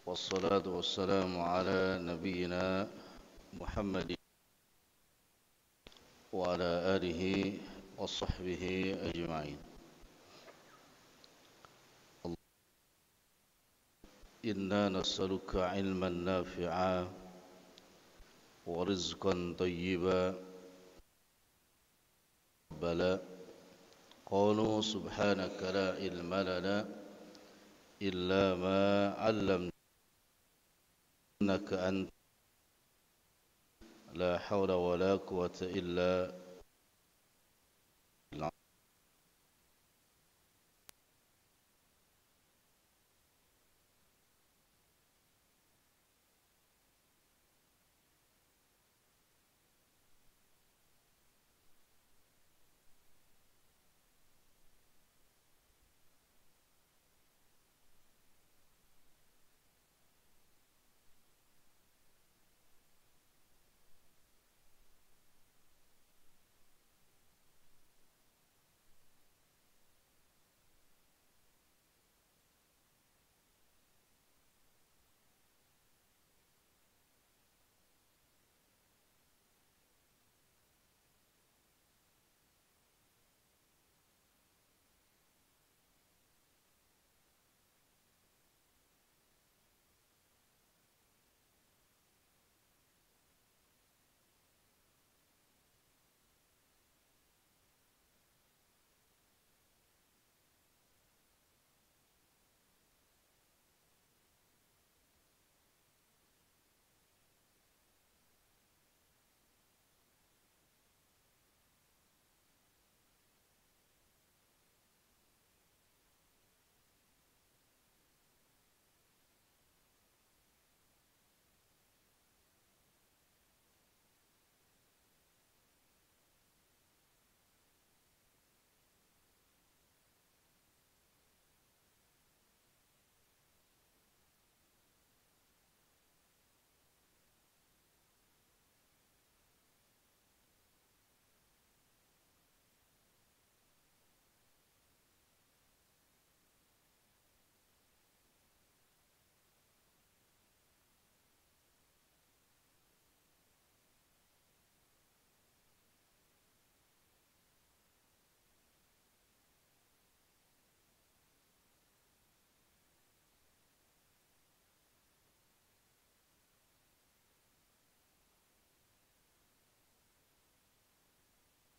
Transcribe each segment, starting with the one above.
والصلاة والسلام على نبينا محمد وعلى آله وصحبه أجمعين. إنا نسألك علما نافعا ورزقا طيبا بلى قالوا سبحانك لا علم لنا إلا ما علمتنا إنك أنت لا حول ولا قوة إلا بالله.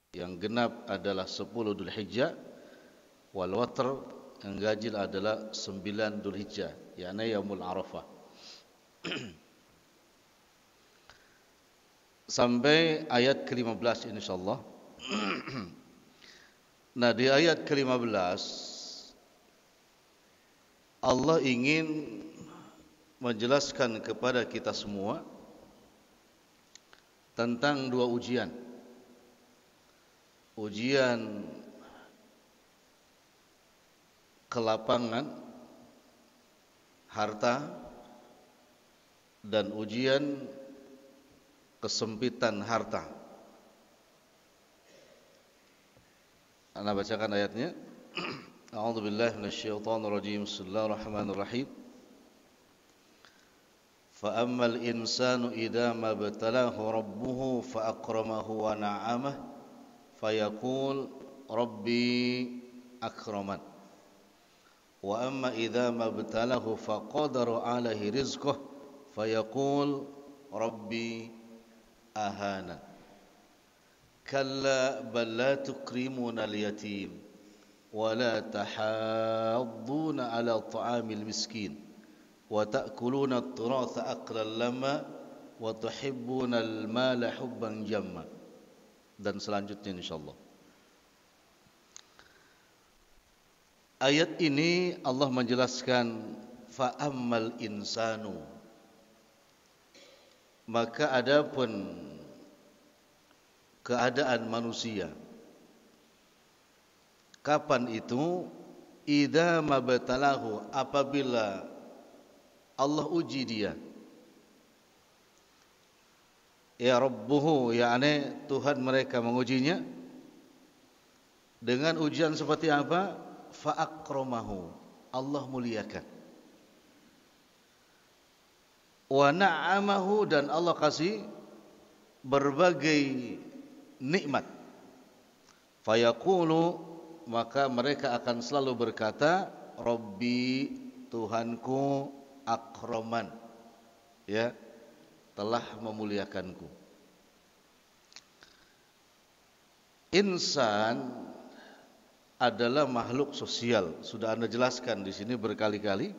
Yang genap adalah 10 Dzulhijjah, wal watr yang ganjil adalah 9 Dzulhijjah, yakni Yaumul Arafah. Sampai ayat ke-15 insyaallah. Nah, di ayat ke-15 Allah ingin menjelaskan kepada kita semua tentang dua ujian. Ujian kelapangan harta dan ujian kesempitan harta. Ana bacakan ayatnya. A'udzubillahi minasyaitonirrajim. Bismillahirrahmanirrahim. Fa ammal insanu idza mabtalahu rabbuhu fa akramahu wa na'amahu fayaqul rabbi akraman. Wa amma idza mabtalahu faqadara alaihi rizqahu fayaqul rabbi ahana. Kalla bal la tukrimuna al-yatim wa la tahadduna ala ta'amil miskin wa ta'kuluna at-turatha aklan lamma wa tuhibbuna al-mala hubban jamma. Dan selanjutnya insyaallah. Ayat ini Allah menjelaskan fa ammal insanu, maka adapun keadaan manusia kapan itu, idza mabtalahu, apabila Allah uji dia, ya rabbuhu, yakni Tuhan mereka mengujinya dengan ujian seperti apa? Fa akramahu, Allah muliakan. wa na'amahu, dan Allah kasih berbagai nikmat. Fayaqulu, maka mereka akan selalu berkata, Rabbi, Tuhanku, akraman, ya, telah memuliakanku. Insan adalah makhluk sosial, sudah Anda jelaskan di sini berkali-kali.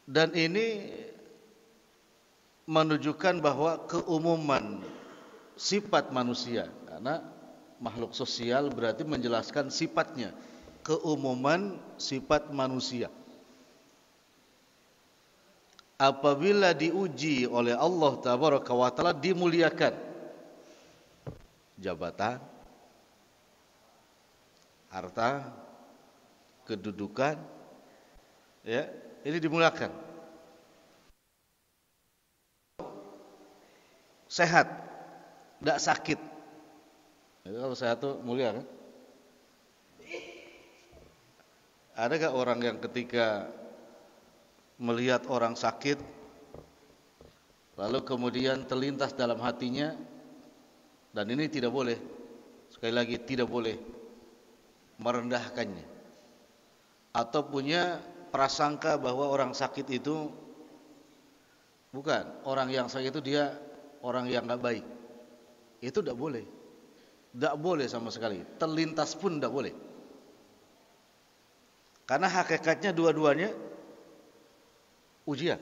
Dan ini menunjukkan bahwa keumuman sifat manusia, karena makhluk sosial berarti menjelaskan sifatnya, keumuman sifat manusia. Apabila diuji oleh Allah Tabaraka wa Ta'ala, dimuliakan. Jabatan, harta, kedudukan, ya, ini dimuliakan. Sehat, tidak sakit. Jadi kalau sehat itu mulia kan? Ada gak orang yang ketika melihat orang sakit, lalu kemudian terlintas dalam hatinya, dan ini tidak boleh, sekali lagi tidak boleh merendahkannya, atau punya prasangka bahwa orang sakit itu bukan, orang yang sakit itu dia orang yang gak baik. Itu tidak boleh, tidak boleh sama sekali, terlintas pun tidak boleh. Karena hakikatnya dua-duanya ujian.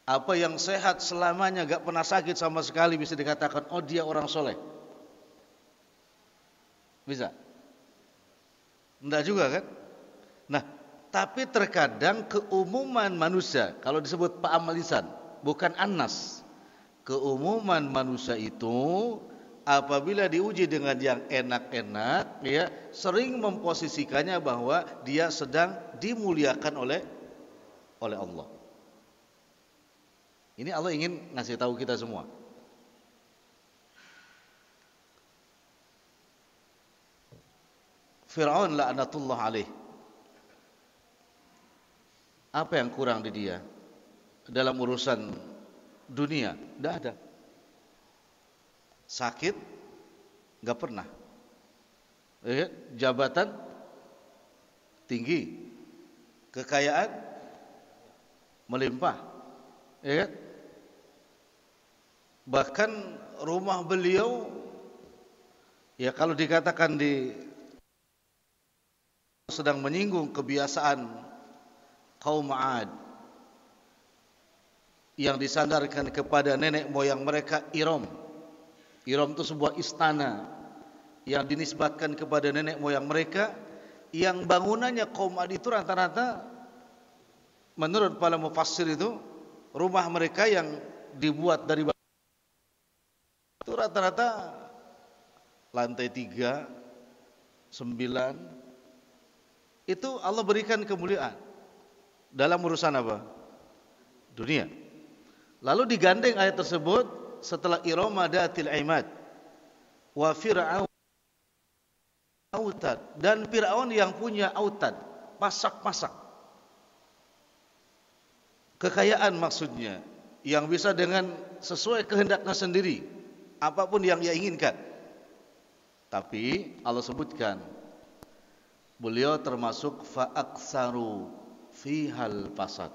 Apa yang sehat selamanya gak pernah sakit sama sekali bisa dikatakan, oh dia orang soleh? Bisa? Enggak juga kan? Nah, tapi terkadang keumuman manusia, kalau disebut Pak Amalisan, bukan Anas, keumuman manusia itu apabila diuji dengan yang enak-enak, ya, sering memposisikannya bahwa dia sedang dimuliakan oleh Allah. Ini Allah ingin ngasih tahu kita semua. Fir'aun la'natullah alaih, apa yang kurang di dia dalam urusan dunia? Tidak ada. Sakit gak pernah, jabatan tinggi, kekayaan melimpah, ya, bahkan rumah beliau, ya, kalau dikatakan sedang menyinggung kebiasaan kaum 'Ad yang disandarkan kepada nenek moyang mereka, Iram. Iram itu sebuah istana yang dinisbatkan kepada nenek moyang mereka, yang bangunannya kaum 'Ad itu rata-rata menurut para mufassir itu rumah mereka yang dibuat dari itu rata-rata lantai 3, 9. Itu Allah berikan kemuliaan dalam urusan apa? Dunia. Lalu digandeng ayat tersebut setelah Irama datil imad wa fir'aun autad, dan Fir'aun yang punya autad, pasak-pasak. Kekayaan maksudnya, yang bisa dengan sesuai kehendaknya sendiri, apapun yang ia inginkan. Tapi Allah sebutkan, beliau termasuk fa'aksaru fihal fasad.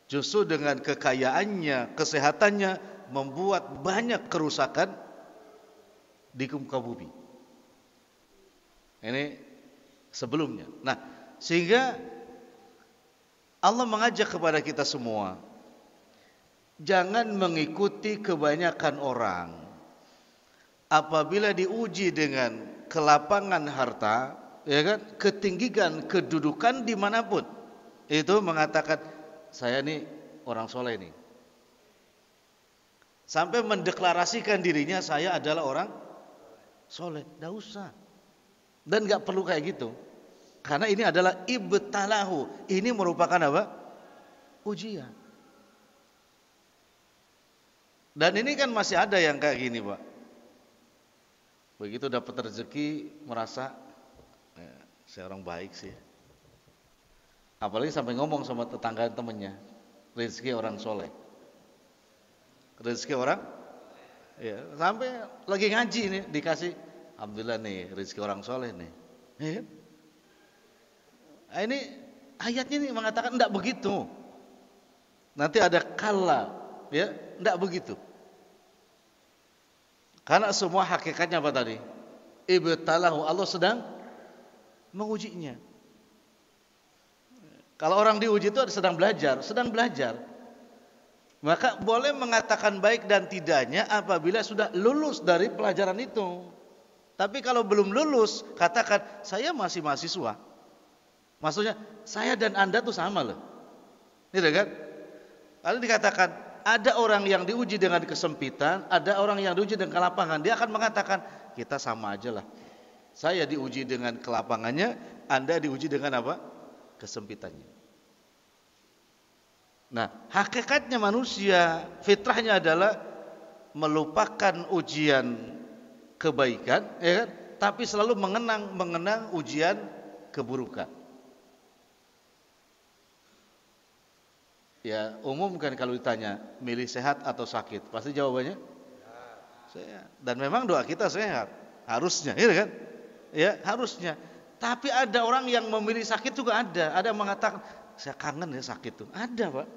Justru dengan kekayaannya, kesehatannya, membuat banyak kerusakan di muka bumi. Ini sebelumnya. Nah, sehingga Allah mengajak kepada kita semua, jangan mengikuti kebanyakan orang. Apabila diuji dengan kelapangan harta, ya kan, ketinggian kedudukan dimanapun, itu mengatakan, saya ini orang soleh nih. Sampai mendeklarasikan dirinya, saya adalah orang soleh. Tidak usah. Dan gak perlu kayak gitu. Karena ini adalah ibtalahu. Ini merupakan apa? Ujian. Dan ini kan masih ada yang kayak gini, Pak. Begitu dapat rezeki merasa, ya, saya orang baik sih. Apalagi sampai ngomong sama tetangga temennya, rezeki orang soleh, rezeki orang, ya sampai lagi ngaji nih dikasih, alhamdulillah nih rezeki orang soleh nih. Ya. Nah, ini ayatnya ini mengatakan enggak begitu. Nanti ada kala, ya enggak begitu. Karena semua hakikatnya apa tadi? Ibtalahu, Allah sedang mengujinya. Kalau orang diuji itu sedang belajar. Maka boleh mengatakan baik dan tidaknya apabila sudah lulus dari pelajaran itu. Tapi kalau belum lulus, katakan saya masih mahasiswa. Maksudnya saya dan Anda tuh sama loh. Gitu kan? Lalu dikatakan ada orang yang diuji dengan kesempitan, ada orang yang diuji dengan kelapangan. Dia akan mengatakan kita sama aja lah. Saya diuji dengan kelapangannya, Anda diuji dengan apa? Kesempitannya. Nah, hakikatnya manusia, fitrahnya adalah melupakan ujian kebaikan, ya kan? Tapi selalu mengenang ujian keburukan. Ya, umum kan kalau ditanya milih sehat atau sakit, pasti jawabannya sehat. Dan memang doa kita sehat, harusnya, ya kan? Ya, harusnya. Tapi ada orang yang memilih sakit juga ada. Ada yang mengatakan saya kangen ya sakit itu. Ada, Pak.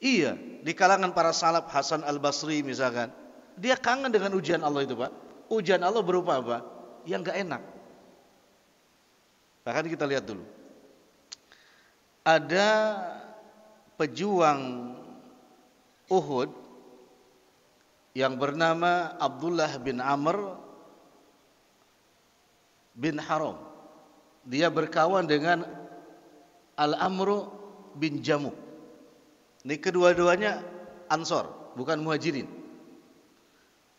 Iya, di kalangan para salaf, Hasan Al-Basri misalkan, dia kangen dengan ujian Allah itu, Pak. Ujian Allah berupa apa? Yang enggak enak. Bahkan kita lihat dulu. Ada pejuang Uhud yang bernama Abdullah bin Amr bin Haram. Dia berkawan dengan Al-Amru bin Jamuk. Ini kedua-duanya Ansor, bukan Muhajirin.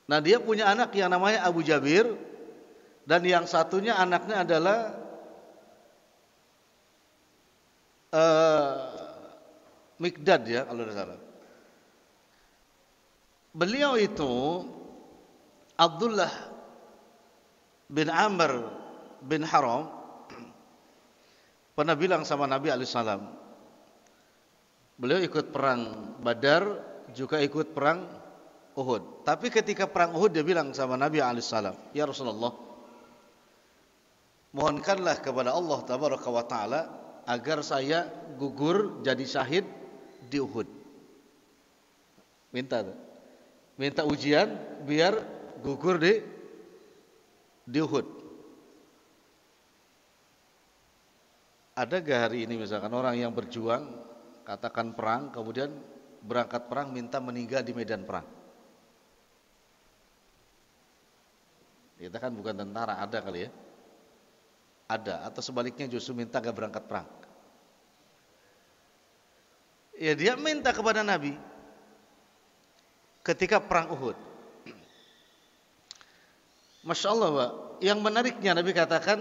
Nah, dia punya anak yang namanya Abu Jabir, dan yang satunya anaknya adalah Mikdad, ya kalau tidak salah. Beliau itu Abdullah bin Amr bin Haram pernah bilang sama Nabi alaihissalam. Beliau ikut perang Badar, juga ikut perang Uhud. Tapi ketika perang Uhud dia bilang sama Nabi alaihissalam, ya Rasulullah, mohonkanlah kepada Allah tabaraka wa taala agar saya gugur jadi syahid di Uhud. Minta ujian biar gugur di Uhud. Ada gak hari ini misalkan orang yang berjuang, katakan perang, kemudian berangkat perang minta meninggal di medan perang? Kita kan bukan tentara, ada kali ya? Ada, atau sebaliknya justru minta gak berangkat perang. Ya dia minta kepada Nabi ketika perang Uhud. Masya Allah, Pak. Yang menariknya Nabi katakan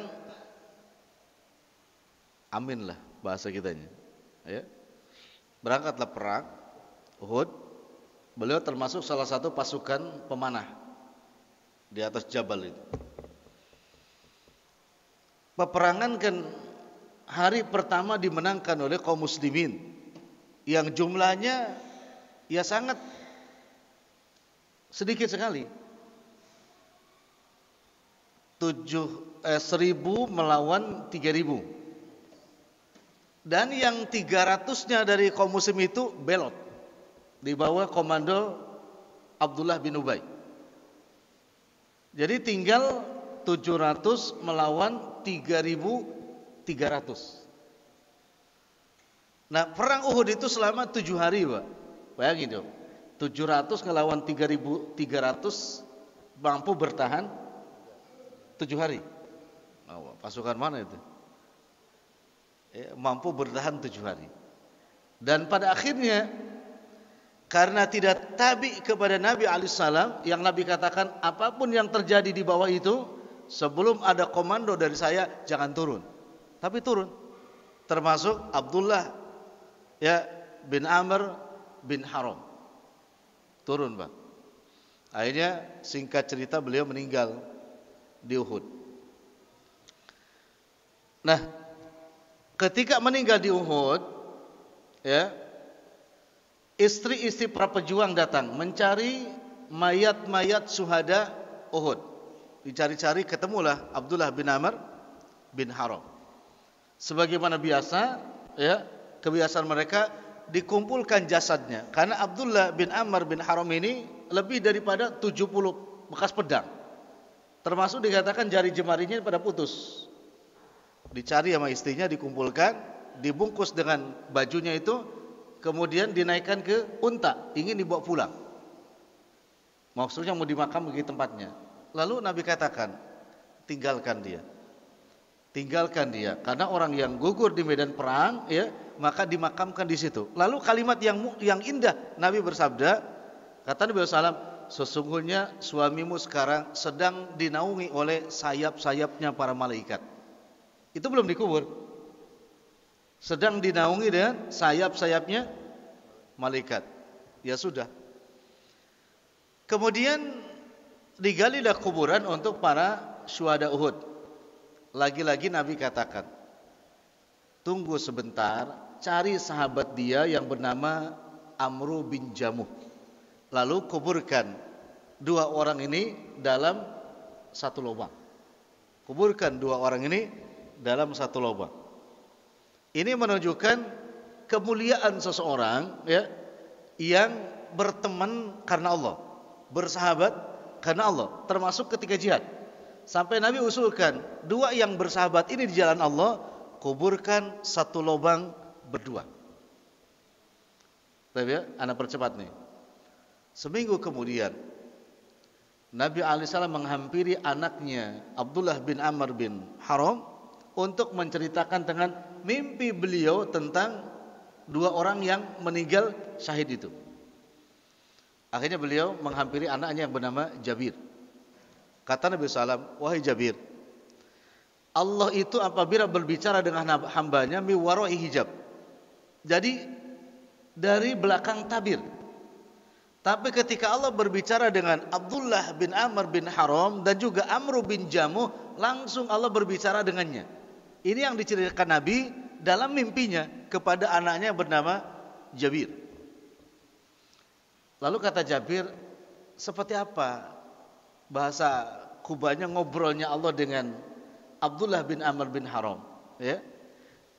amin lah bahasa kitanya, ya. Berangkatlah perang Uhud. Beliau termasuk salah satu pasukan pemanah di atas jabal itu. Peperangan kan hari pertama dimenangkan oleh kaum muslimin yang jumlahnya ya sangat sedikit sekali. 1000 melawan 3000. Dan yang 300-nya dari kaum muslim itu belot di bawah komando Abdullah bin Ubay. Jadi tinggal 700 melawan 3.300. Nah, perang Uhud itu selama 7 hari, Pak. Bayangin dong. 700 ngelawan 3.300 mampu bertahan 7 hari. Oh, pasukan mana itu? Mampu bertahan 7 hari. Dan pada akhirnya karena tidak tabi kepada Nabi alaihissalam, yang Nabi katakan apapun yang terjadi di bawah itu, sebelum ada komando dari saya jangan turun. Tapi turun. Termasuk Abdullah bin Amr bin Haram. Turun, Pak. Akhirnya singkat cerita beliau meninggal di Uhud. Nah, Ketika meninggal di Uhud, ya, istri-istri para pejuang datang mencari mayat-mayat syuhada Uhud. Dicari-cari, ketemulah Abdullah bin Amr bin Haram. Sebagaimana biasa, ya, kebiasaan mereka, dikumpulkan jasadnya. Karena Abdullah bin Amr bin Haram ini lebih daripada 70 bekas pedang. Termasuk dikatakan jari jemarinya pada putus. Dicari sama istrinya, dikumpulkan, dibungkus dengan bajunya itu, kemudian dinaikkan ke unta, ingin dibawa pulang. Maksudnya mau dimakam di tempatnya. Lalu Nabi katakan, tinggalkan dia. Tinggalkan dia, karena orang yang gugur di medan perang, ya, maka dimakamkan di situ. Lalu kalimat yang indah, Nabi bersabda, kata Nabi SAW, sesungguhnya suamimu sekarang sedang dinaungi oleh sayap-sayapnya para malaikat. Itu belum dikubur. Sedang dinaungi dengan sayap-sayapnya malaikat. Ya sudah. Kemudian digalilah kuburan untuk para syuhada Uhud. Lagi-lagi Nabi katakan, tunggu sebentar, cari sahabat dia yang bernama Amru bin Jamuh. Lalu kuburkan dua orang ini dalam satu lubang. Kuburkan dua orang ini dalam satu lubang. Ini menunjukkan kemuliaan seseorang, ya, yang berteman karena Allah, bersahabat karena Allah, termasuk ketika jihad. Sampai Nabi usulkan, dua yang bersahabat ini di jalan Allah, kuburkan satu lubang berdua. Tapi ya, anak percepat nih. Seminggu kemudian, Nabi alaihissalam menghampiri anaknya Abdullah bin Amr bin Haram untuk menceritakan dengan mimpi beliau tentang dua orang yang meninggal syahid itu. Akhirnya beliau menghampiri anaknya yang bernama Jabir. Kata Nabi SAW, wahai Jabir, Allah itu apabila berbicara dengan hambanya miwaroi hijab. Jadi dari belakang tabir. Tapi ketika Allah berbicara dengan Abdullah bin Amr bin Haram dan juga Amru bin Jamuh, langsung Allah berbicara dengannya. Ini yang diceritakan Nabi dalam mimpinya kepada anaknya bernama Jabir. Lalu kata Jabir, seperti apa bahasa kubahnya ngobrolnya Allah dengan Abdullah bin Amr bin Haram, ya?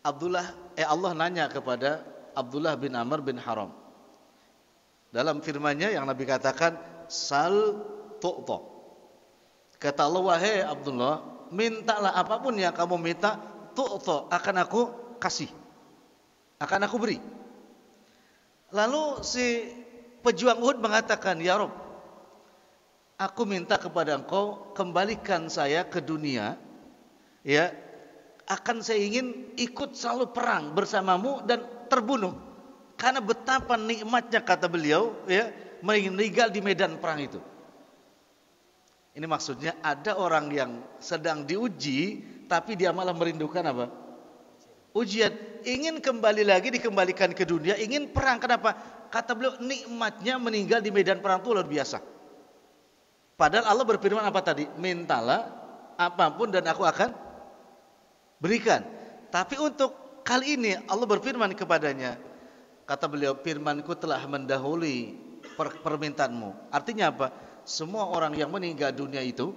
Allah nanya kepada Abdullah bin Amr bin Haram. Dalam firman-Nya yang Nabi katakan, sal tu'ta. Kata Allah, wahai Abdullah, mintalah apapun yang kamu minta, tu'ta, akan aku kasih, akan aku beri. Lalu si pejuang Uhud mengatakan, ya Rabb, aku minta kepada engkau kembalikan saya ke dunia, ya, akan saya ingin ikut selalu perang bersamamu dan terbunuh. Karena betapa nikmatnya, kata beliau, ya, meninggal di medan perang itu. Ini maksudnya ada orang yang sedang diuji, tapi dia malah merindukan apa? Ujian. Ingin kembali lagi, dikembalikan ke dunia, ingin perang. Kenapa? Kata beliau, nikmatnya meninggal di medan perang itu luar biasa. Padahal Allah berfirman apa tadi? Mintalah apapun dan aku akan berikan. Tapi untuk kali ini Allah berfirman kepadanya, kata beliau, firmanku telah mendahului permintaanmu. Artinya apa? Semua orang yang meninggal dunia itu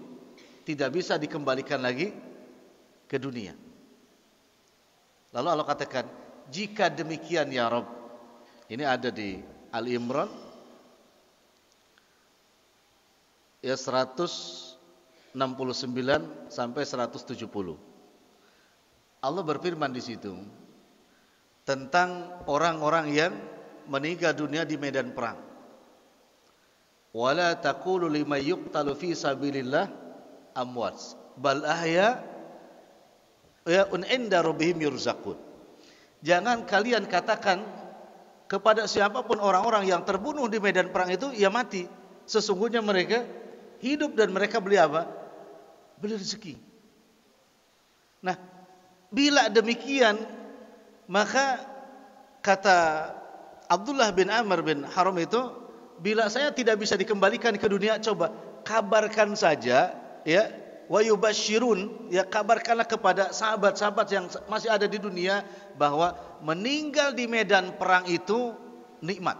tidak bisa dikembalikan lagi ke dunia. Lalu Allah katakan, jika demikian ya Rabb. Ini ada di Al-Imran ya 169 sampai 170. Allah berfirman di situ tentang orang-orang yang meninggal dunia di medan perang. Wala taqulu liman yuqtalu fi sabilillah amwat bal ahya ya inda rabbihim yurzaqun. Jangan kalian katakan kepada siapapun orang-orang yang terbunuh di medan perang itu, ya mati. Sesungguhnya mereka hidup dan mereka beli apa? Beli rezeki. Nah, bila demikian, maka kata Abdullah bin Amr bin Haram itu, bila saya tidak bisa dikembalikan ke dunia, coba kabarkan saja, ya, wa yubasyirun, ya kabarkanlah kepada sahabat-sahabat yang masih ada di dunia bahwa meninggal di medan perang itu nikmat.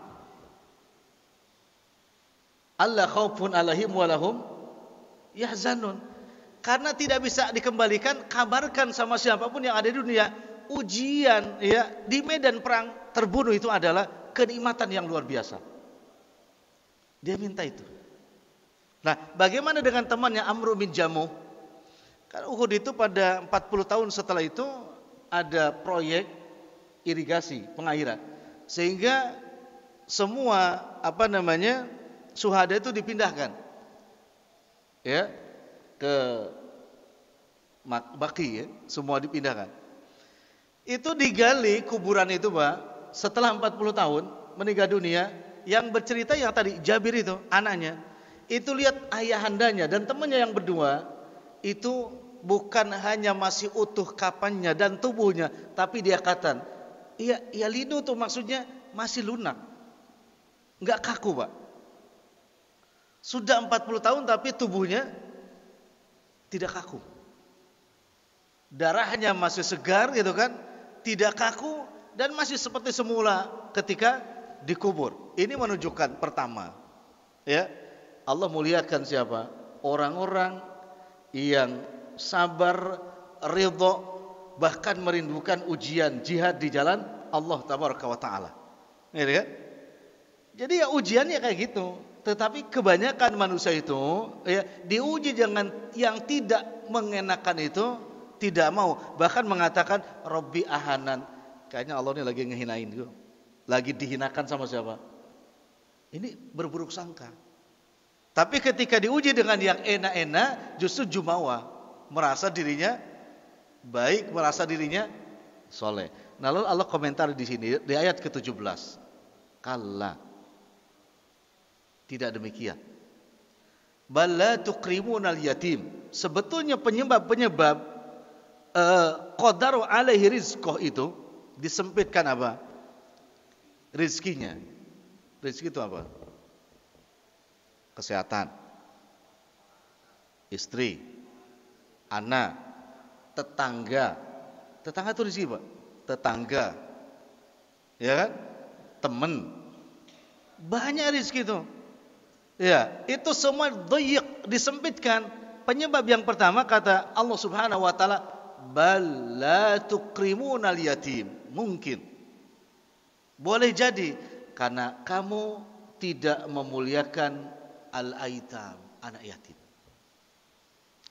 Alla khaufun alaihim walahum yahzanun. Karena tidak bisa dikembalikan, kabarkan sama siapapun yang ada di dunia, ujian ya di medan perang terbunuh itu adalah kenikmatan yang luar biasa. Dia minta itu. Nah, bagaimana dengan temannya Amr bin Jamuh? Karena Uhud itu pada 40 tahun setelah itu ada proyek irigasi, pengairan. Sehingga semua syuhada itu dipindahkan. Ya, ke Baqi ya, semua dipindahkan. Itu digali kuburan itu, Pak, setelah 40 tahun meninggal dunia, yang bercerita yang tadi Jabir itu, anaknya. Itu lihat ayahandanya dan temannya yang berdua itu bukan hanya masih utuh kapannya dan tubuhnya, tapi dia kata, iya linu tuh maksudnya masih lunak, nggak kaku, Pak. Sudah 40 tahun tapi tubuhnya tidak kaku, darahnya masih segar gitu kan, tidak kaku dan masih seperti semula ketika dikubur. Ini menunjukkan pertama, ya. Allah muliakan siapa? Orang-orang yang sabar, ridho, bahkan merindukan ujian jihad di jalan Allah tabaraka wa taala. Gitu kan? Jadi ya ujiannya kayak gitu. Tetapi kebanyakan manusia itu ya diuji dengan yang tidak mengenakan itu, tidak mau, bahkan mengatakan Robbi ahanan. Kayaknya Allah ini lagi ngehinain gitu. Lagi dihinakan sama siapa? Ini berburuk sangka. Tapi ketika diuji dengan yang enak-enak, justru jumawa, merasa dirinya baik, merasa dirinya soleh. Nah, lalu Allah komentar di sini di ayat ke-17. Kalla, tidak demikian. Bala tukrimunal yatim. Sebetulnya penyebab qadaru alaihi rizqah itu disempitkan apa? Rizkinya. Rizki itu apa? Kesehatan, istri, anak, tetangga. Tetangga itu rezeki, Pak. Tetangga, ya kan? Teman. Banyak rezeki itu. Ya, itu semua dhayiq, disempitkan. Penyebab yang pertama kata Allah Subhanahu wa taala, bal la tukrimunal yatim. Mungkin. Boleh jadi karena kamu tidak memuliakan al-aitam, anak yatim.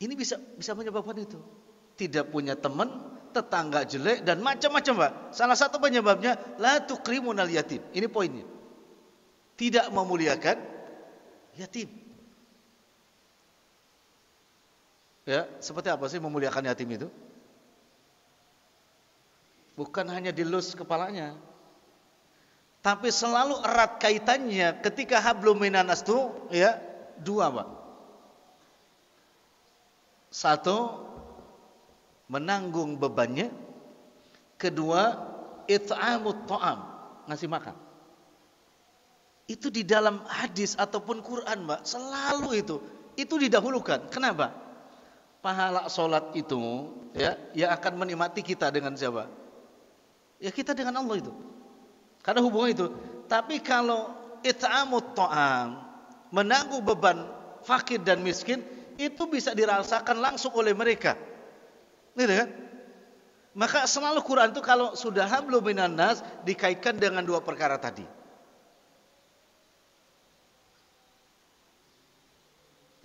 Ini bisa menyebabkan itu. Tidak punya teman, tetangga jelek dan macam-macam, Pak. Salah satu penyebabnya la tukrimunal yatim. Ini poinnya. Tidak memuliakan yatim. Ya, seperti apa sih memuliakan yatim itu? Bukan hanya dilus kepalanya, tapi selalu erat kaitannya ketika hablum minanas itu ya dua, Pak. Satu, menanggung bebannya. Kedua, it'amut ta'am, ngasih makan. Itu di dalam hadis ataupun Quran, Pak, selalu itu didahulukan. Kenapa? Pahala sholat itu ya yang akan menikmati kita dengan siapa? Ya kita dengan Allah itu. Karena hubungan itu. Tapi kalau it'amut ta'am, menanggung beban fakir dan miskin, itu bisa dirasakan langsung oleh mereka. Gitu kan? Maka selalu Quran itu kalau sudah hablum minan nas dikaitkan dengan dua perkara tadi.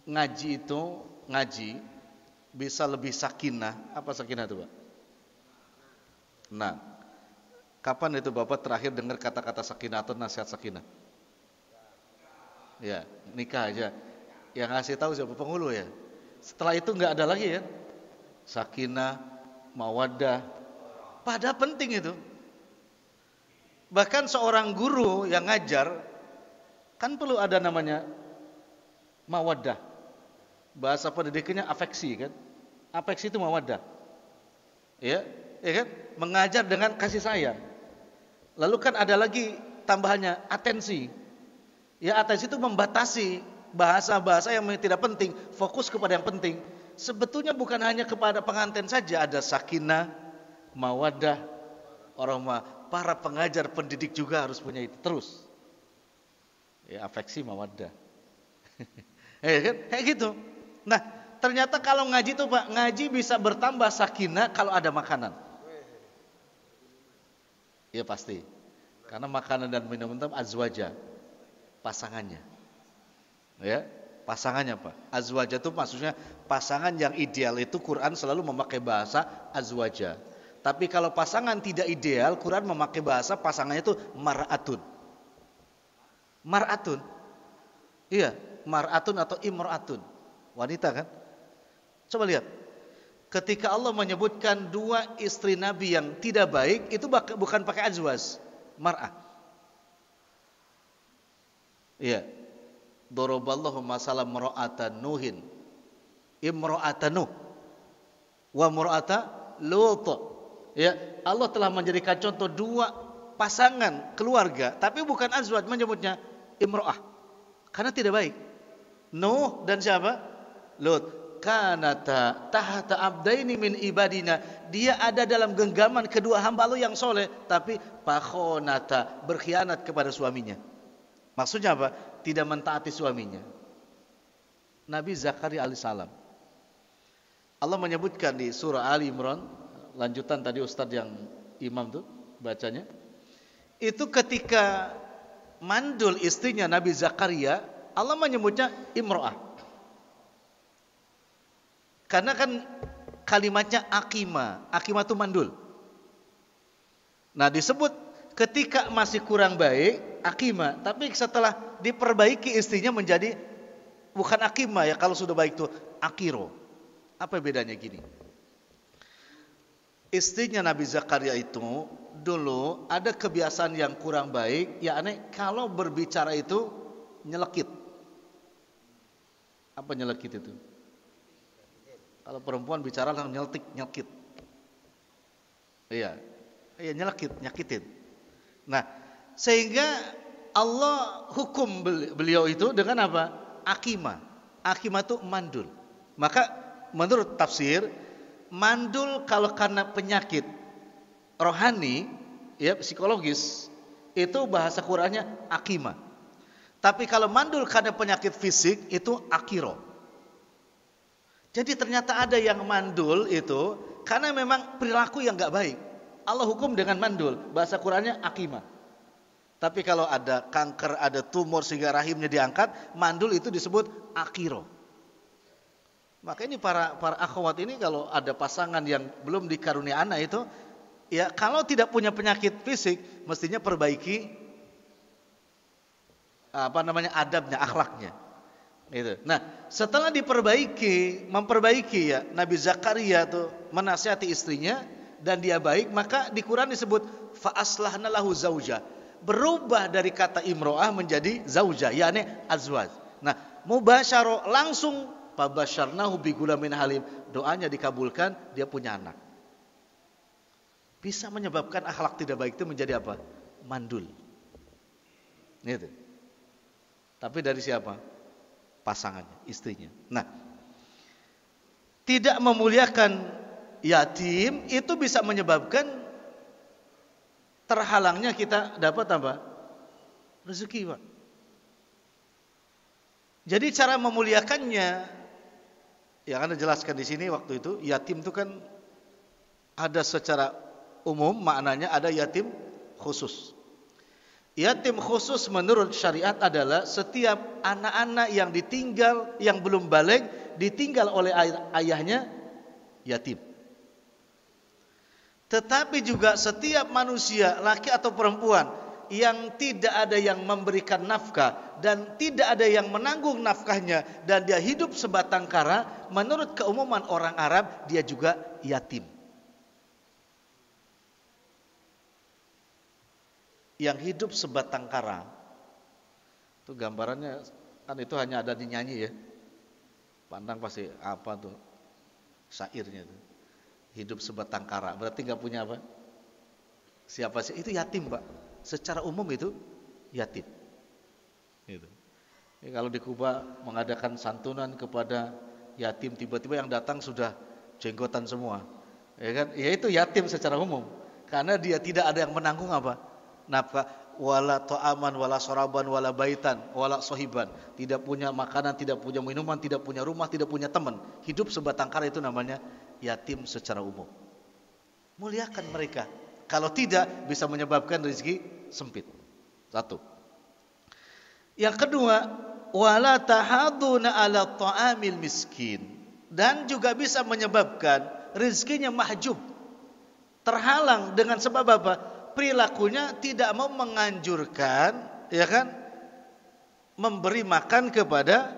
Ngaji bisa lebih sakinah. Apa sakinah itu, Pak? Nah, kapan itu Bapak terakhir dengar kata-kata sakinah atau nasihat sakinah? Ya, nikah aja. Yang ngasih tahu siapa? Penghulu ya. Setelah itu nggak ada lagi ya. Sakinah, mawaddah. Padahal penting itu. Bahkan seorang guru yang ngajar kan perlu ada namanya mawaddah. Bahasa pendidikannya afeksi kan? Afeksi itu mawaddah. Ya kan? Mengajar dengan kasih sayang. Lalu kan ada lagi tambahannya atensi. Ya, atensi itu membatasi bahasa-bahasa yang tidak penting, fokus kepada yang penting. sebetulnya bukan hanya kepada pengantin saja, ada sakinah, mawaddah, warahmah. Para pengajar pendidik juga harus punya itu terus. Ya, afeksi, mawaddah. Kan? Kayak gitu. Nah, ternyata kalau ngaji itu Pak, ngaji bisa bertambah sakinah kalau ada makanan. Ya pasti. Karena makanan dan minuman itu azwaja, pasangannya. Ya, pasangannya Pak. Azwaja itu maksudnya pasangan yang ideal, itu Quran selalu memakai bahasa azwaja. Tapi kalau pasangan tidak ideal, Quran memakai bahasa pasangannya itu mar'atun. Mar'atun. Iya, mar'atun atau imra'atun. Wanita kan? Coba lihat. Ketika Allah menyebutkan dua istri Nabi yang tidak baik, itu bukan pakai azwaj, mar'ah. Iya. Daraballahu masalan mar'atan Nuhin. Imra'atan Nuh wa mar'ata Lut. Ya, Allah telah menjadikan contoh dua pasangan keluarga, tapi bukan azwaj, menyebutnya imro'ah, karena tidak baik. Nuh dan siapa? Lut. Kanata tahta abdaini min ibadina. Dia ada dalam genggaman kedua hamba Allah yang soleh, tapi pakhonata, berkhianat kepada suaminya. Maksudnya apa? Tidak mentaati suaminya. Nabi Zakaria alaihissalam. Allah menyebutkan di surah Ali Imran, lanjutan tadi Ustadz yang imam tuh bacanya, itu ketika mandul istrinya Nabi Zakaria, Allah menyebutnya imro'ah. Karena kan kalimatnya akima, akima itu mandul. Nah disebut ketika masih kurang baik, akima, tapi setelah diperbaiki istrinya menjadi bukan akima ya, kalau sudah baik itu akiro. Apa bedanya gini? Istrinya Nabi Zakaria itu dulu ada kebiasaan yang kurang baik, ya aneh, kalau berbicara itu nyelekit. Apa nyelekit itu? Kalau perempuan bicara langsung nyelkit. Iya, nyelekit, nyakitin. Nah, sehingga Allah hukum beliau itu dengan apa? Akima. Akima itu mandul. Maka menurut tafsir, mandul kalau karena penyakit rohani, ya psikologis, itu bahasa Qur'annya akima. Tapi kalau mandul karena penyakit fisik itu akiro. Jadi ternyata ada yang mandul itu karena memang perilaku yang enggak baik. Allah hukum dengan mandul, bahasa Qur'annya akima. Tapi kalau ada kanker, ada tumor sehingga rahimnya diangkat, mandul itu disebut akiro. Maka ini para akhwat ini kalau ada pasangan yang belum dikarunia anak itu, ya kalau tidak punya penyakit fisik, mestinya perbaiki adabnya, akhlaknya. Gitu. Nah, setelah memperbaiki ya, Nabi Zakaria tuh menasihati istrinya dan dia baik, maka di Quran disebut fa aslahna lahu zauja. Berubah dari kata imro'ah menjadi zauja, yakni azwaj. Nah, mubasyarah langsung fabasyarnahu bigulamin halim. Doanya dikabulkan, dia punya anak. Bisa menyebabkan akhlak tidak baik itu menjadi apa? Mandul. Gitu. Tapi dari siapa? Pasangannya, istrinya. Nah, tidak memuliakan yatim itu bisa menyebabkan terhalangnya kita dapat apa? Rezeki, Pak. Jadi cara memuliakannya yang Anda jelaskan di sini waktu itu, yatim itu kan ada secara umum maknanya, ada yatim khusus. Yatim khusus menurut syariat adalah setiap anak-anak yang ditinggal, yang belum balik, ditinggal oleh ayahnya, yatim. Tetapi juga setiap manusia, laki atau perempuan, yang tidak ada yang memberikan nafkah dan tidak ada yang menanggung nafkahnya, dan dia hidup sebatang kara, menurut keumuman orang Arab, dia juga yatim. Yang hidup sebatang kara, itu gambarannya kan itu hanya ada di nyanyi ya. Pandang pasti apa tuh syairnya itu. Hidup sebatang kara, berarti nggak punya apa? Siapa sih? Itu yatim, Pak. Secara umum itu yatim. Gitu. Ini kalau di Kuba mengadakan santunan kepada yatim tiba-tiba yang datang sudah jenggotan semua. Ya kan? Ya itu yatim secara umum. Karena dia tidak ada yang menanggung apa? Nafkah, wala ta'aman, wala soraban, wala baitan, wala sohiban. Tidak punya makanan, tidak punya minuman, tidak punya rumah, tidak punya teman. Hidup sebatang kara, itu namanya yatim secara umum. Muliakan mereka. Kalau tidak, bisa menyebabkan rezeki sempit. Satu. Yang kedua, wala tahaduna ala ta'amil miskin. Dan juga bisa menyebabkan rezekinya mahjub, terhalang dengan sebab apa? Perilakunya tidak mau menganjurkan, ya kan, memberi makan kepada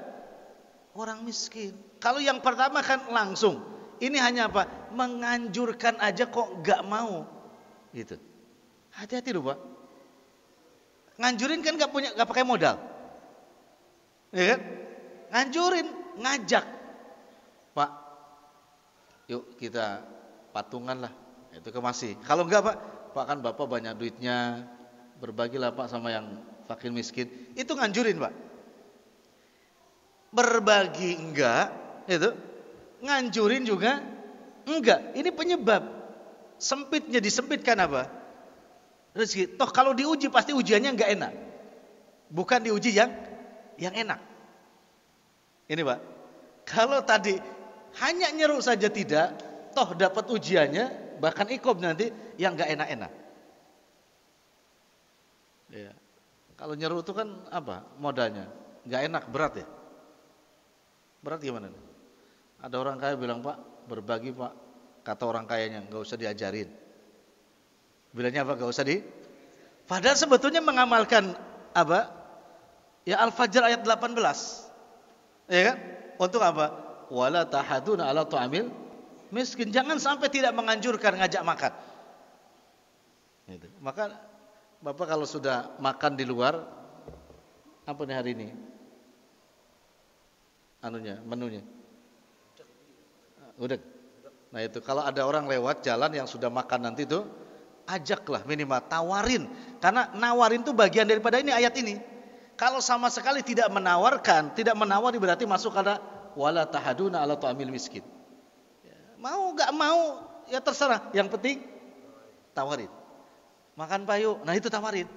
orang miskin. Kalau yang pertama kan langsung, ini hanya apa? Menganjurkan aja kok nggak mau, gitu. Hati-hati loh Pak. Nganjurin kan nggak pakai modal, ya kan? Nganjurin, ngajak, Pak, yuk kita patungan lah, itu ke masih. Kalau enggak Pak kan Bapak banyak duitnya, berbagilah Pak sama yang fakir miskin. Itu nganjurin Pak. Berbagi enggak, itu nganjurin juga enggak. Ini penyebab sempitnya, disempitkan apa? Rezeki. Toh kalau diuji pasti ujiannya enggak enak. Bukan diuji yang enak. Ini Pak. Kalau tadi hanya nyeru saja tidak, toh dapat ujiannya, bahkan ikob nanti yang enggak enak-enak. Ya. Kalau nyeru itu kan apa? Modalnya enggak enak, berat ya. Berat gimana nih? Ada orang kaya bilang, Pak, berbagi Pak. Kata orang kayanya, enggak usah diajarin. Bilangnya apa? Enggak usah Padahal sebetulnya mengamalkan apa? Ya Al-Fajr ayat 18. Ya kan? Untuk apa? Wala tahaduna ala ta'amil miskin. Jangan sampai tidak menganjurkan ngajak makan. Gitu. Maka Bapak kalau sudah makan di luar, apa nih hari ini? Menunya. Udah. Nah itu kalau ada orang lewat jalan yang sudah makan nanti itu, ajaklah minimal, tawarin. Karena nawarin itu bagian daripada ini ayat ini. Kalau sama sekali tidak menawarkan, tidak menawari berarti masuk ada wala tahaduna ala ta'amil miskin. Mau gak mau ya terserah, yang penting tawarin. Makan payu, nah itu tawarin.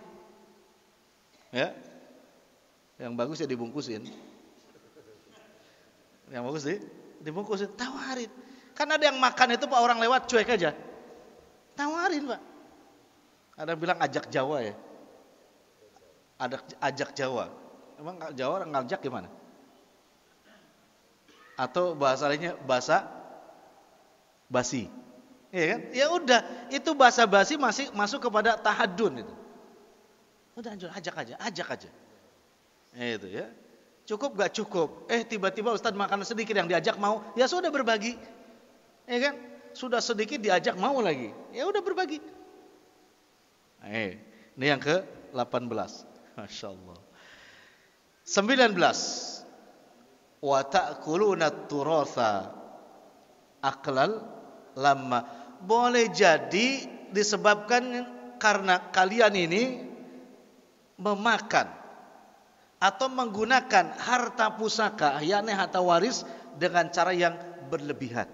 Ya. Yang bagus ya dibungkusin. Yang bagus dibungkusin, tawarin. Kan ada yang makan itu Pak, orang lewat cuek aja. Tawarin Pak. Ada yang bilang ajak Jawa ya. Ada ajak Jawa. Emang Jawa orang ngajak gimana? Atau bahasa lainnya bahasa basi. Iya kan? Ya udah, itu bahasa basi masih masuk kepada tahadun itu. Udah ajak aja. Itu ya. Cukup gak cukup? Tiba-tiba Ustadz makan sedikit, yang diajak mau, ya sudah berbagi. Ya kan? Sudah sedikit diajak mau lagi. Ya udah berbagi. Ini yang ke-18. Masya Allah. 19. Wa ta'kuluna turatha aqlal lamma. Boleh jadi disebabkan karena kalian ini memakan atau menggunakan harta pusaka, yakni harta waris dengan cara yang berlebihan.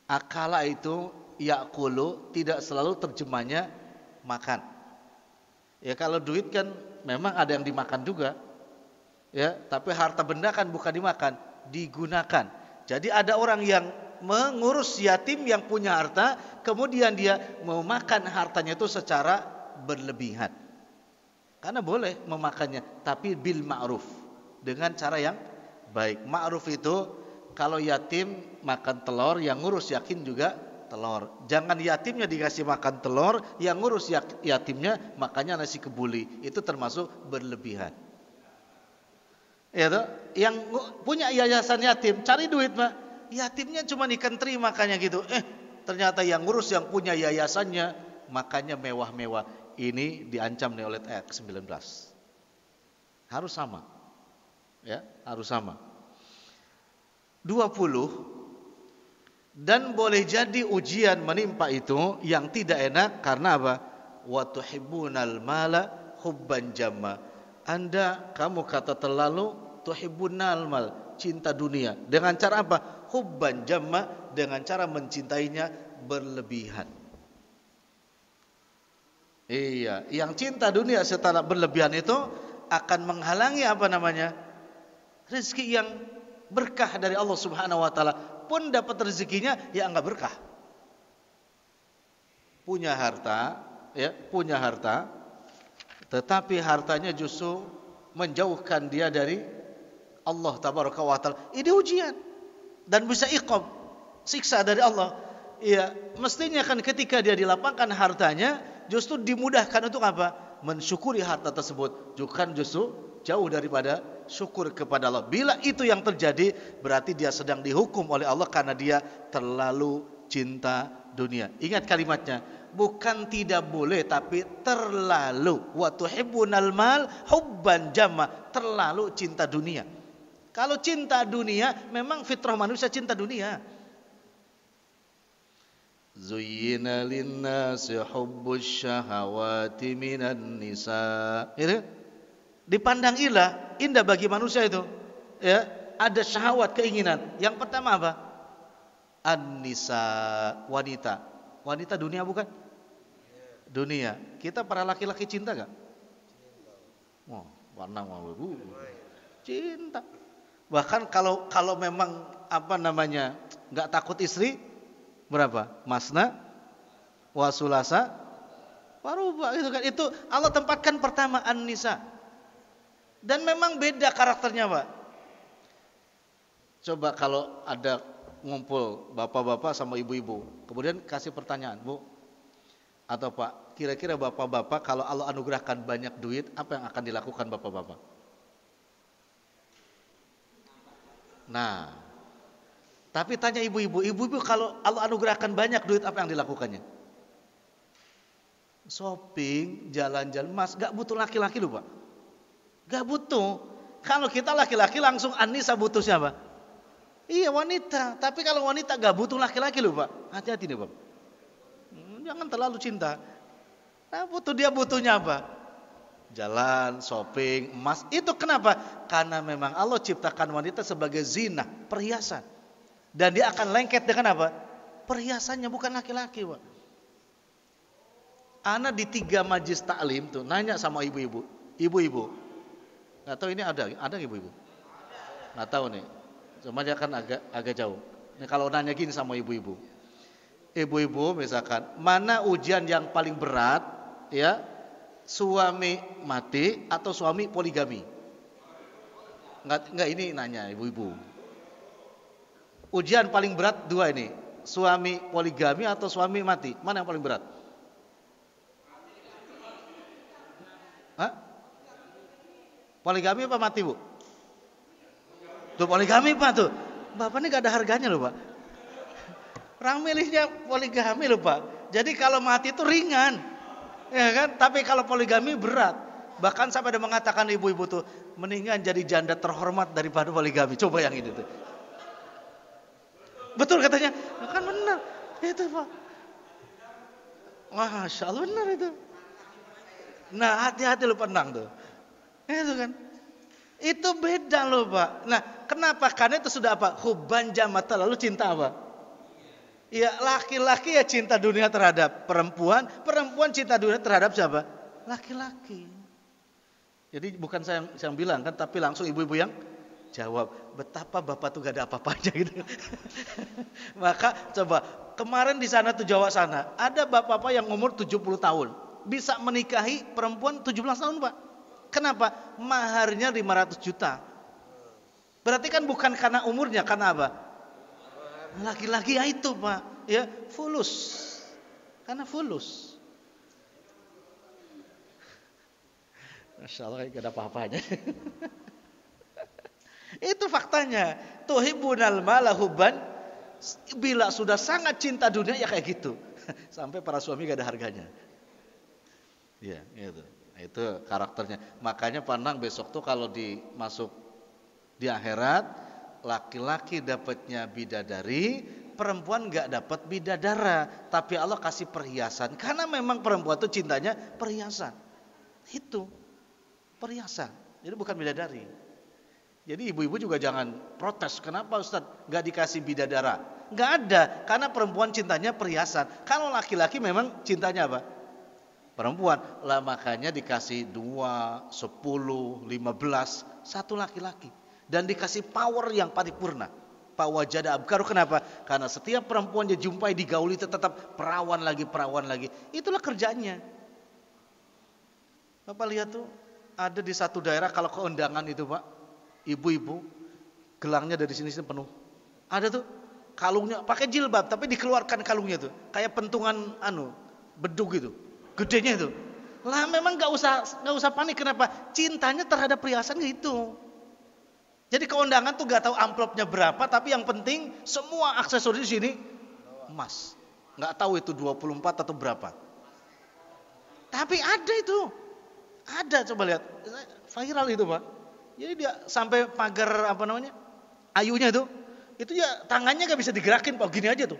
Akala itu ya'kulu tidak selalu terjemahnya makan. Ya kalau duit kan memang ada yang dimakan juga. Ya, tapi harta benda kan bukan dimakan, digunakan. Jadi ada orang yang mengurus yatim yang punya harta, kemudian dia memakan hartanya itu secara berlebihan. Karena boleh memakannya, tapi bil ma'ruf, dengan cara yang baik. Ma'ruf itu kalau yatim makan telur, yang ngurus yatim juga telur. Jangan yatimnya dikasih makan telur, yang ngurus yatimnya makannya nasi kebuli. Itu termasuk berlebihan. Ya toh? Yang punya yayasan yatim cari duit Pak. Yatimnya cuma ikan teri makannya gitu. Ternyata yang ngurus yang punya yayasannya makannya mewah-mewah. Ini diancam nih oleh ayat 19. Harus sama. Ya, harus sama. 20. Dan boleh jadi ujian menimpa itu yang tidak enak karena apa? Wa tuhibbunal mala hubban jamma. Kamu kata terlalu tuhibbunal mal, Cinta dunia. Dengan cara apa? Hubban jamma, dengan cara mencintainya berlebihan. Iya, yang cinta dunia setelah berlebihan itu akan menghalangi apa namanya? Rezeki yang berkah dari Allah Subhanahu wa taala. Pun dapat rezekinya ya enggak berkah. Punya harta, ya, punya harta, tetapi hartanya justru menjauhkan dia dari Allah tabaraka wa taala. Ini ujian dan bisa iqab, siksa dari Allah. Iya, mestinya kan ketika dia dilapangkan hartanya justru dimudahkan untuk apa? Mensyukuri harta tersebut. Bukan justru jauh daripada syukur kepada Allah. Bila itu yang terjadi, berarti dia sedang dihukum oleh Allah karena dia terlalu cinta dunia. Ingat kalimatnya, bukan tidak boleh tapi terlalu. Wa tuhibbunal mal hubban jamma, terlalu cinta dunia. Kalau cinta dunia, memang fitrah manusia cinta dunia. Zuyyina linnasi hubbus syahawati minan nisa. Itu dipandang indah bagi manusia itu. Ya, ada syahwat, keinginan. Yang pertama apa? An-nisa, wanita. Wanita dunia bukan? Dunia. Kita para laki-laki cinta gak? Oh, warna wawu. Cinta. Bahkan kalau memang apa namanya nggak takut istri, berapa? Masna, wasulasa, waruba, itu kan. Itu Allah tempatkan pertama an-nisa. Dan memang beda karakternya, Pak. Coba kalau ada ngumpul bapak-bapak sama ibu-ibu, kemudian kasih pertanyaan, Bu atau Pak, kira-kira bapak-bapak kalau Allah anugerahkan banyak duit, apa yang akan dilakukan bapak-bapak? Nah, tapi tanya ibu-ibu, kalau Allah anugerahkan banyak duit, apa yang dilakukannya? Shopping, jalan-jalan. Mas, gak butuh laki-laki loh, Pak. Gak butuh. Kalau kita laki-laki langsung Anissa, butuh siapa? Iya, wanita. Tapi kalau wanita gak butuh laki-laki loh, Pak. Hati-hati nih, Pak. Jangan terlalu cinta. Nah, dia butuhnya apa? Jalan, shopping, emas. Itu kenapa? Karena memang Allah ciptakan wanita sebagai zina, perhiasan. Dan dia akan lengket dengan apa? Perhiasannya, bukan laki-laki, Pak. Ana di 3 majlis taklim tuh nanya sama ibu-ibu. Ibu-ibu. Nggak tahu ini ada ibu-ibu? Nggak tahu nih. Cuma dia kan agak jauh. Nih kalau nanya gini sama ibu-ibu. Ibu-ibu misalkan, mana ujian yang paling berat, ya? Suami mati atau suami poligami? Enggak, ini nanya ibu-ibu. Ujian paling berat 2 ini. Suami poligami atau suami mati? Mana yang paling berat? Hah? Poligami apa mati, Bu? Tuh poligami, Pak, tuh. Bapak ini gak ada harganya loh, Pak. Orang milihnya poligami loh, Pak. Jadi kalau mati itu ringan. Ya kan? Tapi kalau poligami berat. Bahkan sampai ada mengatakan ibu-ibu tuh, mendingan jadi janda terhormat daripada poligami. Coba yang itu tuh. Betul katanya. Kan benar. Itu, Pak. Masya Allah, benar itu. Nah, hati-hati lu pandang tuh. Itu kan. Itu beda loh, Pak. Nah, kenapa? Karena itu sudah apa? Hubban jamata, lalu cinta apa? Ya, laki-laki ya cinta dunia terhadap perempuan, perempuan cinta dunia terhadap siapa? Laki-laki. Jadi bukan saya yang bilang kan, tapi langsung ibu-ibu yang jawab. Betapa bapak tuh gak ada apa-apanya gitu. Maka coba, kemarin di sana tuh Jawa sana, ada bapak-bapak yang umur 70 tahun. Bisa menikahi perempuan 17 tahun, Pak. Kenapa? Maharnya 500 juta. Berarti kan bukan karena umurnya, karena apa? Laki-laki ya itu, Pak. Ya, fulus. Karena fulus. Masya Allah, gak ada apa-apanya. Itu faktanya. Tuhibbunal mala hubban. Bila sudah sangat cinta dunia ya kayak gitu. Sampai para suami gak ada harganya. Ya, itu. Itu karakternya. Makanya pandang besok tuh kalau masuk di akhirat, laki-laki dapatnya bidadari, perempuan gak dapat bidadara. Tapi Allah kasih perhiasan. Karena memang perempuan tuh cintanya perhiasan. Itu perhiasan. Jadi bukan bidadari. Jadi ibu-ibu juga jangan protes. Kenapa Ustaz nggak dikasih bidadara? Nggak ada, karena perempuan cintanya perhiasan. Kalau laki-laki memang cintanya apa? Perempuan. Lah makanya dikasih 2, 10, 15, satu laki-laki. Dan dikasih power yang paripurna. Pawajada abkaru. Kenapa? Karena setiap perempuan dia jumpai, digauli tetap perawan lagi. Itulah kerjanya. Bapak lihat tuh, ada di satu daerah kalau ke undangan itu Pak, ibu-ibu gelangnya dari sini penuh. Ada tuh kalungnya pakai jilbab tapi dikeluarkan kalungnya tuh kayak pentungan bedug gitu, gedenya itu. Lah memang nggak usah panik. Kenapa? Cintanya terhadap perhiasan gitu. Jadi ke undangan tuh nggak tahu amplopnya berapa, tapi yang penting semua aksesoris di sini emas. Nggak tahu itu 24 atau berapa. Tapi ada itu. Ada, coba lihat. Viral itu Pak. Jadi dia sampai pagar ayunya itu ya tangannya gak bisa digerakin Pak, gini aja tuh.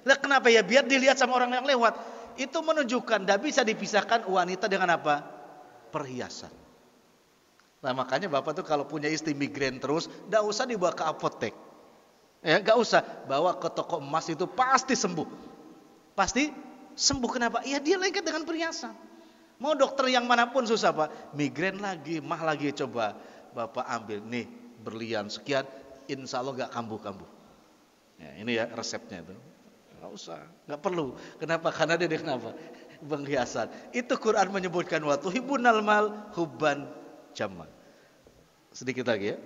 Lah kenapa ya? Biar dilihat sama orang yang lewat. Itu menunjukkan gak bisa dipisahkan wanita dengan apa? Perhiasan. Nah makanya Bapak tuh kalau punya istri migrain terus, gak usah dibawa ke apotek. Ya, gak usah bawa ke toko emas, itu pasti sembuh. Pasti sembuh. Kenapa? Ya dia lengket dengan perhiasan. Mau dokter yang manapun susah Pak. Migrain lagi, mah lagi, coba Bapak ambil nih berlian sekian, insya Allah gak kambuh-kambuh. Ya, ini ya resepnya itu. Gak usah, gak perlu. Kenapa? Karena dia kenapa? Penghiasan. Itu Quran menyebutkan wa tuhibbunal mal hubban jamma. Sedikit lagi ya.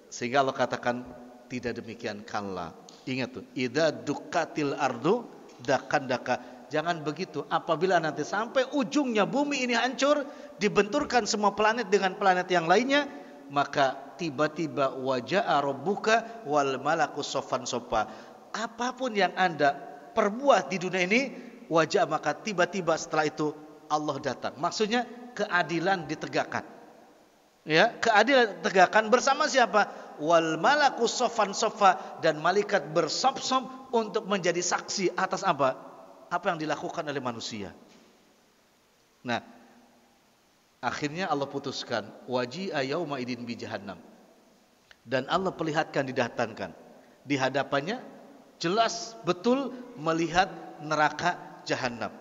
Sehingga Allah katakan tidak demikian, kalla. Ingat tuh, idza dukkatil ardu dakan daka. Jangan begitu. Apabila nanti sampai ujungnya bumi ini hancur, dibenturkan semua planet dengan planet yang lainnya, maka tiba-tiba waja'a rabbuka wal malaku soffan soffa. Apapun yang Anda perbuat di dunia ini, wajah, maka tiba-tiba setelah itu Allah datang. Maksudnya keadilan ditegakkan. Ya, keadilan ditegakkan bersama siapa? Wal malaku soffan soffa, dan malaikat bersop-sop untuk menjadi saksi atas apa? Apa yang dilakukan oleh manusia. Nah, akhirnya Allah putuskan waji'a yauma idin bi jahannam. Dan Allah perlihatkan, didatangkan di hadapannya jelas betul melihat neraka jahanam.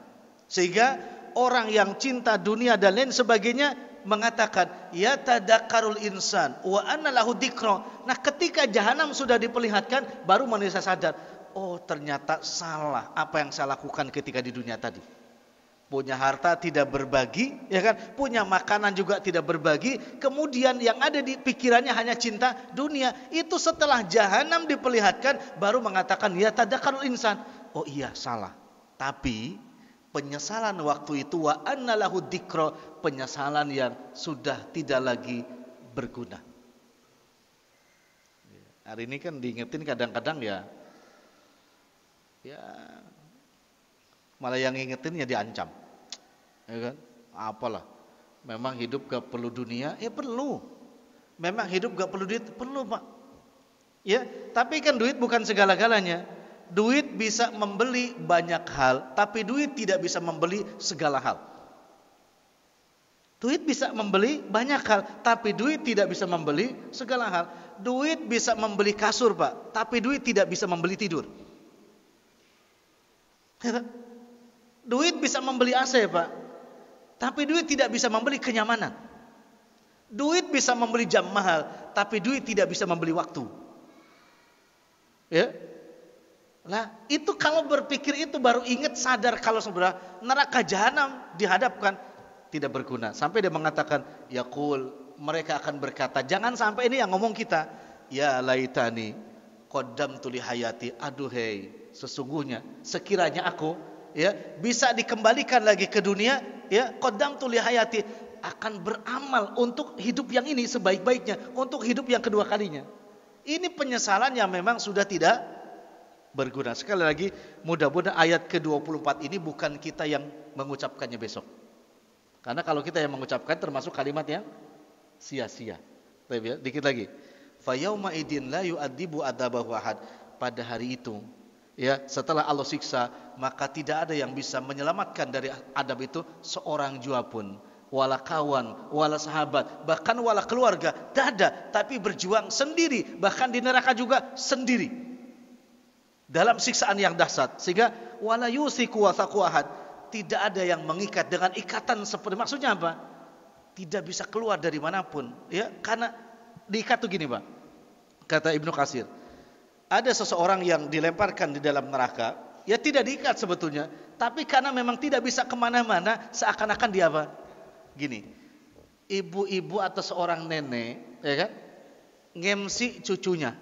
Sehingga orang yang cinta dunia dan lain sebagainya mengatakan ya tadakkarul insan wa anna lahu dzikra. Nah, ketika jahanam sudah diperlihatkan baru manusia sadar, oh ternyata salah apa yang saya lakukan ketika di dunia tadi. Punya harta tidak berbagi, ya kan? Punya makanan juga tidak berbagi. Kemudian yang ada di pikirannya hanya cinta dunia. Itu setelah jahanam diperlihatkan baru mengatakan ya tadakkarul insan. Oh iya, salah. Tapi penyesalan waktu itu wa anna lahu dzikra, penyesalan yang sudah tidak lagi berguna. Hari ini kan diingetin kadang-kadang ya malah yang ngingetin ya diancam, ya kan? Apalah, memang hidup gak perlu dunia, ya perlu. Memang hidup gak perlu duit, perlu Pak. Ya, tapi kan duit bukan segala-galanya. Duit bisa membeli banyak hal, tapi duit tidak bisa membeli segala hal. Duit bisa membeli banyak hal, tapi duit tidak bisa membeli segala hal. Duit bisa membeli kasur Pak, tapi duit tidak bisa membeli tidur. Duit bisa membeli AC Pak, tapi duit tidak bisa membeli kenyamanan. Duit bisa membeli jam mahal, tapi duit tidak bisa membeli waktu. Ya, lah itu kalau berpikir itu baru ingat, sadar kalau sebenarnya neraka jahanam dihadapkan tidak berguna. Sampai dia mengatakan yaqul, mereka akan berkata, jangan sampai ini yang ngomong kita, ya laitani qaddamtu li hayati, aduhai sesungguhnya sekiranya aku ya bisa dikembalikan lagi ke dunia, ya qaddamtu li hayati, akan beramal untuk hidup yang ini sebaik-baiknya, untuk hidup yang kedua kalinya. Ini penyesalan yang memang sudah tidak berguna. Sekali lagi, mudah-mudahan ayat ke-24 ini bukan kita yang mengucapkannya besok. Karena kalau kita yang mengucapkan termasuk kalimat yang sia-sia. Dikit lagi. Fa yauma idin la yu'adzibu adzabahu ahad. Pada hari itu, ya, setelah Allah siksa, maka tidak ada yang bisa menyelamatkan dari adab itu seorang jua pun. wala kawan, wala sahabat, bahkan wala keluarga, tidak ada. Tapi berjuang sendiri, bahkan di neraka juga sendiri, dalam siksaan yang dahsyat. Sehingga wala yusiku wathaqu ahad, tidak ada yang mengikat dengan ikatan seperti, maksudnya apa? Tidak bisa keluar dari manapun, ya, karena diikat tuh gini, Pak. Kata Ibnu Katsir, ada seseorang yang dilemparkan di dalam neraka, ya tidak diikat sebetulnya, tapi karena memang tidak bisa kemana-mana, seakan-akan dia apa? Gini, ibu-ibu atau seorang nenek, ya kan, ngemsi cucunya,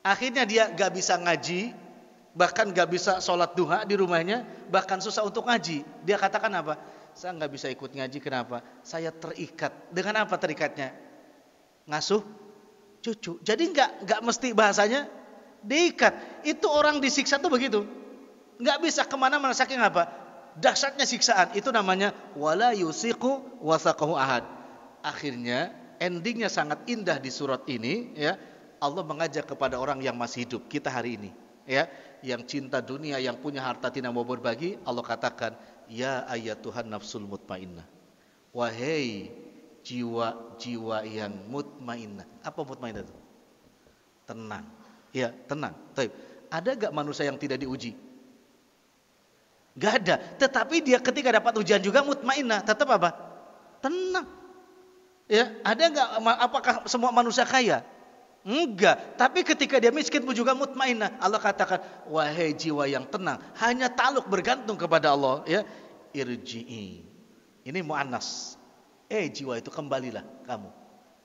akhirnya dia gak bisa ngaji, bahkan gak bisa sholat duha di rumahnya, bahkan susah untuk ngaji. Dia katakan apa? Saya gak bisa ikut ngaji, kenapa? Saya terikat. Dengan apa terikatnya? Ngasuh cucu. Jadi gak mesti bahasanya diikat. Itu orang disiksa tuh begitu, gak bisa kemana-mana, saking apa? Dahsyatnya siksaan. Itu namanya wala yusiku wathaqahu ahad. Akhirnya endingnya sangat indah di surat ini, ya. Allah mengajak kepada orang yang masih hidup, kita hari ini, ya, yang cinta dunia, yang punya harta tidak mau berbagi. Allah katakan, ya ayyatuhan nafsul mutmainnah, wahai jiwa-jiwa yang mutmainnah. Apa mutmainnah itu? Tenang, ya, tenang. Taib. Ada gak manusia yang tidak diuji? Gak ada. Tetapi dia ketika dapat ujian juga mutmainnah, tetap apa? Tenang. Ya, ada gak? Apakah semua manusia kaya? Enggak, tapi ketika dia miskin pun juga mutmainnah. Allah katakan, wahai jiwa yang tenang, hanya taluk bergantung kepada Allah, ya. Irji'i. Ini muannas. Jiwa itu kembalilah kamu,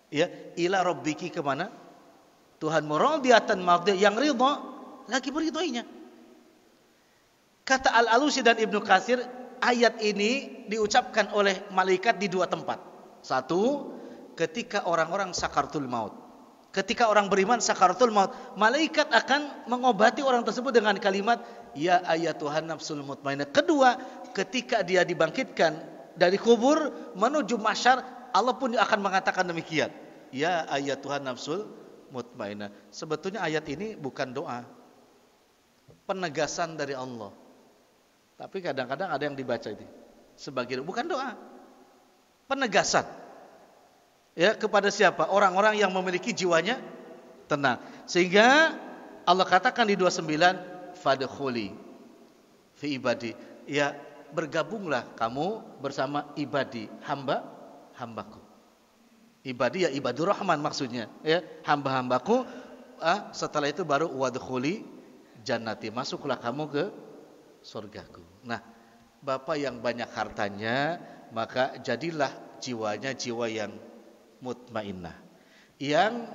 ya, ila rabbiki, kemana? Tuhanmu, radiyatan mardiyah, yang ridha, lagi beridhoinya. Kata Al-Alusi dan Ibnu Katsir, ayat ini diucapkan oleh malaikat di dua tempat. Satu, ketika orang-orang sakaratul maut. Ketika orang beriman sakaratul maut, malaikat akan mengobati orang tersebut dengan kalimat ya ayyatuhan nafsul mutmainnah. Kedua, ketika dia dibangkitkan dari kubur menuju mahsyar, Allah pun akan mengatakan demikian, ya ayyatuhan nafsul mutmainnah. Sebetulnya ayat ini bukan doa, penegasan dari Allah. Tapi kadang-kadang ada yang dibaca itu sebagai bukan doa, penegasan. Ya, kepada siapa? Orang-orang yang memiliki jiwanya tenang. Sehingga Allah katakan di 29, fadkhuli fi ibadi. Ya, bergabunglah kamu bersama ibadi, hamba-hambaku. Ibadi ya ibadur rahman maksudnya, ya, hamba-hambaku. Setelah itu baru wadkhuli jannati, masuklah kamu ke surgaku. Nah, Bapak yang banyak hartanya, maka jadilah jiwanya jiwa yang mutmainnah, yang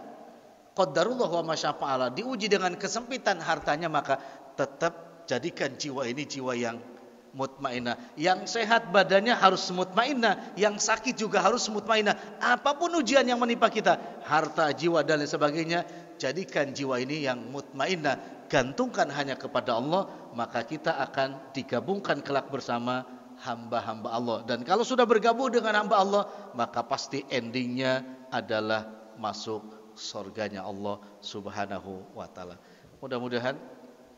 qadarullah wa masyafa'ala, diuji dengan kesempitan hartanya, maka tetap jadikan jiwa ini jiwa yang mutmainnah. Yang sehat badannya harus mutmainnah, yang sakit juga harus mutmainnah. Apapun ujian yang menimpa kita, harta, jiwa dan lain sebagainya, jadikan jiwa ini yang mutmainnah, gantungkan hanya kepada Allah, maka kita akan digabungkan kelak bersama hamba-hamba Allah. Dan kalau sudah bergabung dengan hamba Allah, maka pasti endingnya adalah masuk surganya Allah Subhanahu wa ta'ala. Mudah-mudahan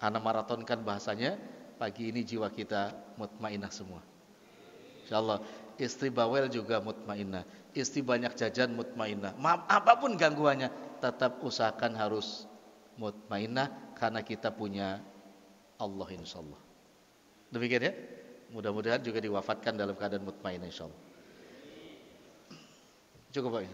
ana maratonkan bahasanya, pagi ini jiwa kita mutmainnah semua, insyaallah. Istri bawel juga mutmainnah, istri banyak jajan mutmainnah, apapun gangguannya tetap usahakan harus mutmainnah, karena kita punya Allah insyaallah. Demikian ya. Mudah-mudahan juga diwafatkan dalam keadaan mutmainnah insyaallah. Cukup Pak.